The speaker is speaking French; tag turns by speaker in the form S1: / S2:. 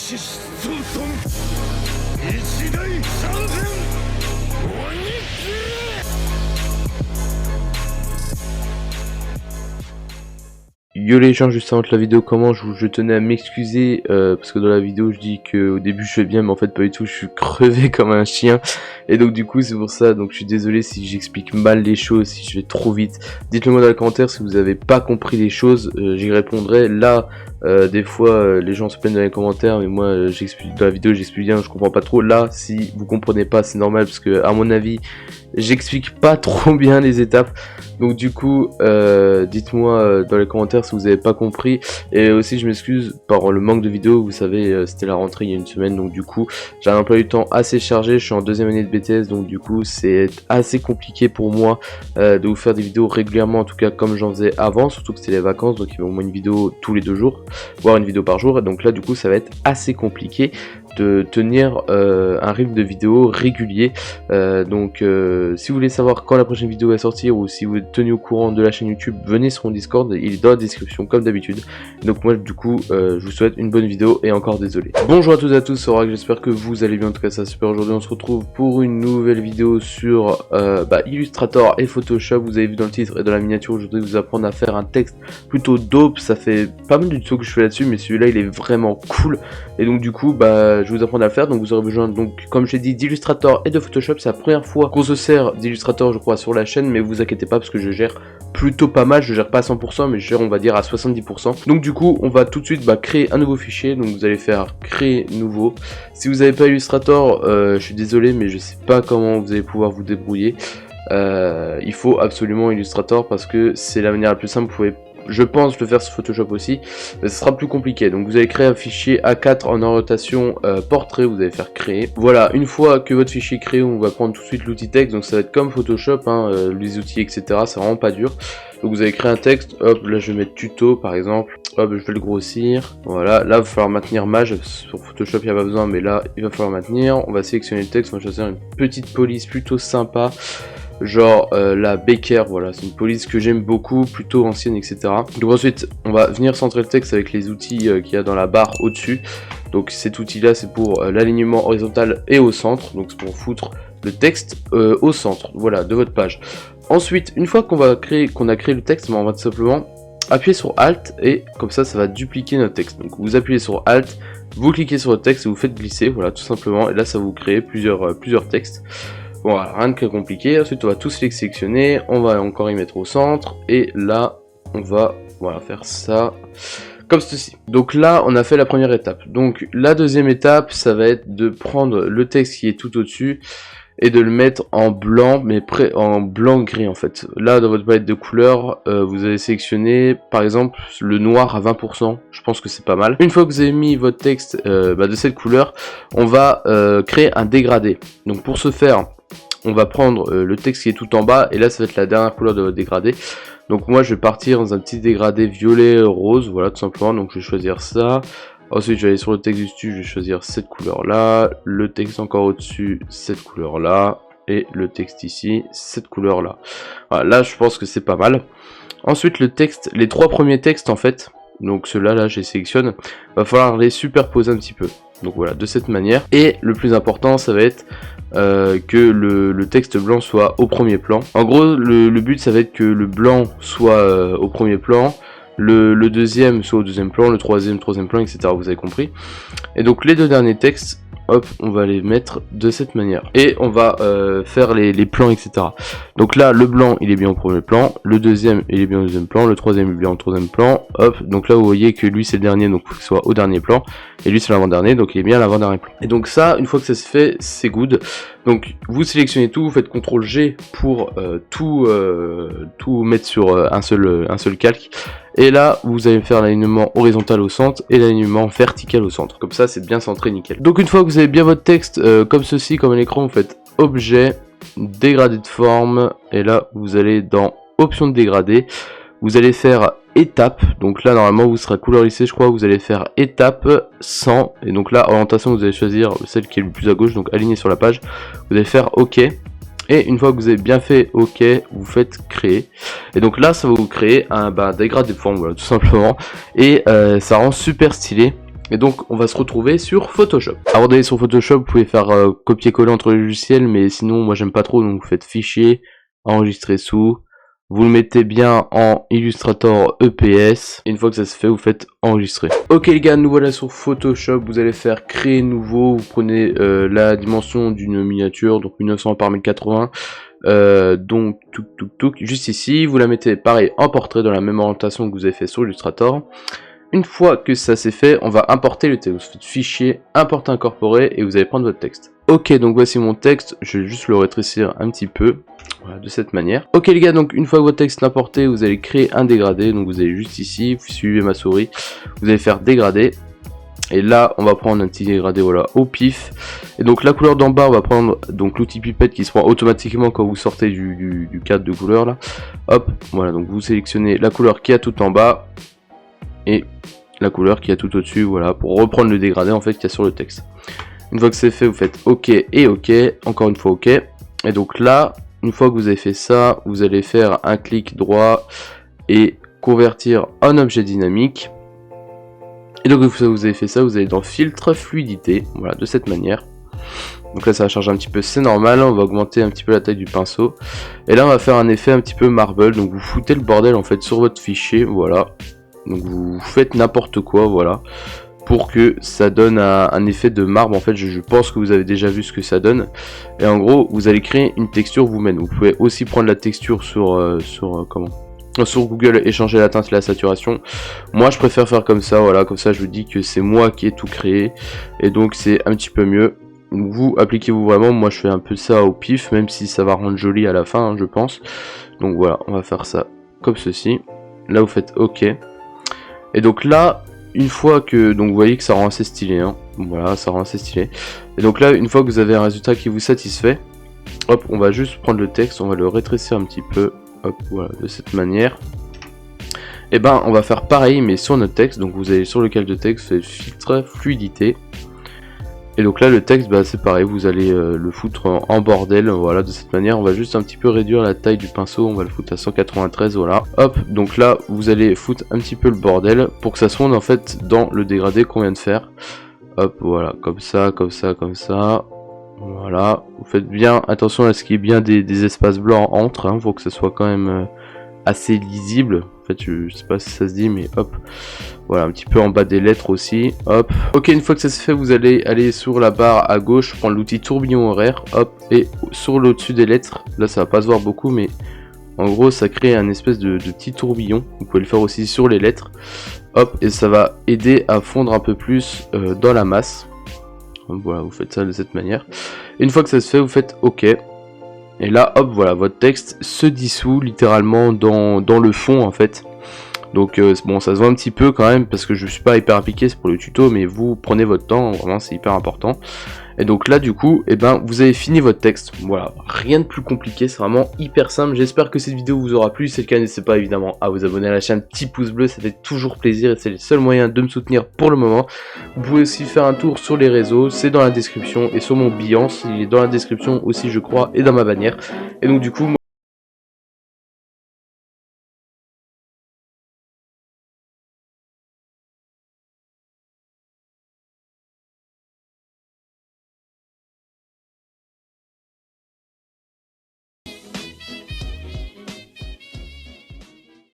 S1: Yo les gens, juste avant que la vidéo commence, je tenais à m'excuser parce que dans la vidéo je dis qu'au début je fais bien mais en fait pas du tout, je suis crevé comme un chien et donc du coup c'est pour ça, donc je suis désolé si j'explique mal les choses, si je vais trop vite. Dites-le moi dans les commentaires si vous avez pas compris les choses, j'y répondrai. Là des fois les gens se plaignent dans les commentaires mais moi j'explique dans la vidéo, j'explique bien, je comprends pas trop. Là si vous comprenez pas c'est normal parce que à mon avis j'explique pas trop bien les étapes. Donc du coup dites-moi dans les commentaires si vous avez pas compris, et aussi je m'excuse par le manque de vidéos. Vous savez c'était la rentrée il y a une semaine, donc du coup j'ai un emploi du temps assez chargé, je suis en deuxième année de BTS, donc du coup c'est assez compliqué pour moi de vous faire des vidéos régulièrement, en tout cas comme j'en faisais avant, surtout que c'était les vacances, donc il y avait au moins une vidéo tous les 2 jours, voire une vidéo par jour, et donc là du coup ça va être assez compliqué de tenir un rythme de vidéo régulier. Donc si vous voulez savoir quand la prochaine vidéo va sortir ou si vous êtes tenu au courant de la chaîne YouTube, venez sur mon Discord, il est dans la description comme d'habitude. Donc moi du coup je vous souhaite une bonne vidéo et encore désolé. Bonjour à toutes et à tous, c'est Oracle, j'espère que vous allez bien, en tout cas ça super. Aujourd'hui on se retrouve pour une nouvelle vidéo sur Illustrator et Photoshop. Vous avez vu dans le titre et dans la miniature, aujourd'hui vous apprendre à faire un texte plutôt dope. Ça fait pas mal du tout que je fais là-dessus mais celui-là il est vraiment cool et donc du coup je vais vous apprendre à le faire. Donc vous aurez besoin, donc comme j'ai dit, d'Illustrator et de Photoshop. C'est la première fois qu'on se sert d'Illustrator je crois sur la chaîne, mais vous inquiétez pas parce que je gère plutôt pas mal, je gère pas à 100% mais je gère on va dire à 70%. Donc du coup on va tout de suite créer un nouveau fichier. Donc vous allez faire créer nouveau. Si vous n'avez pas Illustrator je suis désolé mais je sais pas comment vous allez pouvoir vous débrouiller. Il faut absolument Illustrator parce que c'est la manière la plus simple. Vous pouvez, je pense, le faire sur Photoshop aussi, mais ce sera plus compliqué. Donc vous allez créer un fichier A4 en orientation portrait, vous allez faire créer. Voilà, une fois que votre fichier est créé, on va prendre tout de suite l'outil texte. Donc ça va être comme Photoshop, les outils etc, c'est vraiment pas dur. Donc vous allez créer un texte, hop, là je vais mettre tuto par exemple, hop, je vais le grossir, voilà, là il va falloir maintenir mage, sur Photoshop il n'y a pas besoin, mais là il va falloir maintenir. On va sélectionner le texte, on va choisir une petite police plutôt sympa, genre la Becker, voilà, c'est une police que j'aime beaucoup, plutôt ancienne etc. Donc ensuite on va venir centrer le texte avec les outils qu'il y a dans la barre au dessus. Donc cet outil là c'est pour l'alignement horizontal et au centre, donc c'est pour foutre le texte au centre, voilà, de votre page. Ensuite une fois qu'on a créé le texte, on va tout simplement appuyer sur Alt et comme ça va dupliquer notre texte. Donc vous appuyez sur Alt, vous cliquez sur le texte et vous faites glisser, voilà, tout simplement, et là ça va vous créer plusieurs textes. Voilà, rien de très compliqué. Ensuite on va tous les sélectionner, on va encore y mettre au centre et là on va faire ça comme ceci. Donc là on a fait la première étape. Donc la deuxième étape ça va être de prendre le texte qui est tout au dessus et de le mettre en blanc, mais en blanc gris en fait. Là dans votre palette de couleurs vous allez sélectionner par exemple le noir à 20%, je pense que c'est pas mal. Une fois que vous avez mis votre texte de cette couleur, on va créer un dégradé. Donc pour ce faire on va prendre le texte qui est tout en bas et là ça va être la dernière couleur de votre dégradé. Donc moi je vais partir dans un petit dégradé violet rose, voilà tout simplement. Donc je vais choisir ça. Ensuite je vais aller sur le texte du dessus, je vais choisir cette couleur là, le texte encore au dessus cette couleur là, et le texte ici cette couleur là. Voilà, là je pense que c'est pas mal. Ensuite le texte, les 3 premiers textes en fait, donc ceux-là là je les sélectionne, va falloir les superposer un petit peu. Donc voilà, de cette manière. Et le plus important ça va être que le texte blanc soit au premier plan. En gros le but ça va être que le blanc soit au premier plan, le deuxième soit au deuxième plan, le troisième plan, etc. Vous avez compris. Et donc les 2 derniers textes, hop, on va les mettre de cette manière. Et on va faire les plans, etc. Donc là, le blanc, il est bien au premier plan. Le deuxième, il est bien au deuxième plan. Le troisième, il est bien au troisième plan. Hop, donc là, vous voyez que lui, c'est le dernier, donc il faut qu'il soit au dernier plan. Et lui, c'est l'avant-dernier, donc il est bien à l'avant-dernier plan. Et donc ça, une fois que ça se fait, c'est good. Donc vous sélectionnez tout, vous faites CTRL-G pour tout mettre sur un seul calque. Et là, vous allez faire l'alignement horizontal au centre et l'alignement vertical au centre. Comme ça, c'est bien centré, nickel. Donc une fois que vous avez bien votre texte comme ceci, comme à l'écran, vous faites Objet, Dégradé de forme. Et là, vous allez dans Option de dégradé. Vous allez faire Étape. Donc là, normalement, vous serez couleur lissée, je crois. Vous allez faire Étape 100. Et donc là, orientation, vous allez choisir celle qui est le plus à gauche. Donc aligné sur la page. Vous allez faire OK. Et une fois que vous avez bien fait OK, vous faites créer. Et donc là ça va vous créer un dégradé de forme, voilà, tout simplement. Et ça rend super stylé. Et donc on va se retrouver sur Photoshop. Avant d'aller sur Photoshop, vous pouvez faire copier-coller entre les logiciels, mais sinon moi j'aime pas trop, donc vous faites fichier, enregistrer sous, vous le mettez bien en Illustrator EPS, et une fois que ça se fait, vous faites enregistrer. Ok les gars, nous voilà sur Photoshop, vous allez faire créer nouveau, vous prenez la dimension d'une miniature, donc 1900 par 1080, donc juste ici, vous la mettez pareil en portrait dans la même orientation que vous avez fait sur Illustrator. Une fois que ça c'est fait, on va importer le texte. Vous faites fichier, importer incorporer et vous allez prendre votre texte. Ok, donc voici mon texte, je vais juste le rétrécir un petit peu, voilà, de cette manière. Ok les gars, donc une fois que votre texte est importé, vous allez créer un dégradé, donc vous allez juste ici, vous suivez ma souris, vous allez faire dégrader. Et là, on va prendre un petit dégradé, voilà, au pif. Et donc la couleur d'en bas, on va prendre donc l'outil pipette qui se prend automatiquement quand vous sortez du cadre de couleur là. Hop, voilà, donc vous sélectionnez la couleur qui est tout en bas et la couleur qui est tout au-dessus, voilà, pour reprendre le dégradé en fait qu'il y a sur le texte. Une fois que c'est fait, vous faites OK et OK, encore une fois OK. Et donc là, une fois que vous avez fait ça, vous allez faire un clic droit et convertir en objet dynamique. Et donc une fois que vous avez fait ça, vous allez dans filtre fluidité, voilà, de cette manière. Donc là ça va charger un petit peu, c'est normal, on va augmenter un petit peu la taille du pinceau. Et là on va faire un effet un petit peu marble, donc vous foutez le bordel en fait sur votre fichier, voilà. Donc vous faites n'importe quoi, voilà, pour que ça donne un effet de marbre. En fait je pense que vous avez déjà vu ce que ça donne. Et en gros vous allez créer une texture vous-même. Vous pouvez aussi prendre la texture sur Google et changer la teinte et la saturation. Moi je préfère faire comme ça, voilà, comme ça je vous dis que c'est moi qui ai tout créé. Et donc c'est un petit peu mieux. Vous appliquez-vous vraiment, moi je fais un peu ça au pif, même si ça va rendre joli à la fin, hein, je pense. Donc voilà, on va faire ça comme ceci. Là vous faites OK. Et donc là, une fois que, donc vous voyez que ça rend assez stylé, hein. Voilà, ça rend assez stylé. Et donc là, une fois que vous avez un résultat qui vous satisfait, hop, on va juste prendre le texte, on va le rétrécir un petit peu, hop, voilà, de cette manière. Et ben, on va faire pareil, mais sur notre texte. Donc vous allez sur lequel de texte, vous faites filtre fluidité. Et donc là le texte, bah, c'est pareil, vous allez le foutre en bordel, voilà, de cette manière. On va juste un petit peu réduire la taille du pinceau, on va le foutre à 193, voilà. Hop, donc là vous allez foutre un petit peu le bordel pour que ça se fonde en fait dans le dégradé qu'on vient de faire. Hop, voilà, comme ça, comme ça, comme ça. Voilà, vous faites bien attention à ce qu'il y ait bien des espaces blancs entre, hein, pour que ce soit quand même assez lisible. En fait, je sais pas si ça se dit, mais hop. Voilà, un petit peu en bas des lettres aussi, hop. Ok, une fois que ça se fait, vous allez aller sur la barre à gauche, prendre l'outil tourbillon horaire, hop, et sur l'au-dessus des lettres, là ça va pas se voir beaucoup, mais en gros ça crée un espèce de petit tourbillon. Vous pouvez le faire aussi sur les lettres, hop, et ça va aider à fondre un peu plus dans la masse. Voilà, vous faites ça de cette manière. Et une fois que ça se fait, vous faites OK. Et là, hop, voilà, votre texte se dissout littéralement dans le fond en fait. Donc bon, ça se voit un petit peu quand même parce que je suis pas hyper appliqué, c'est pour le tuto, mais vous prenez votre temps, vraiment c'est hyper important. Et donc là du coup, eh ben, vous avez fini votre texte. Voilà, rien de plus compliqué, c'est vraiment hyper simple. J'espère que cette vidéo vous aura plu. Si c'est le cas, n'hésitez pas évidemment à vous abonner à la chaîne, petit pouce bleu, ça fait toujours plaisir et c'est le seul moyen de me soutenir pour le moment. Vous pouvez aussi faire un tour sur les réseaux, c'est dans la description, et sur mon Behance, il est dans la description aussi je crois, et dans ma bannière. Et donc du coup,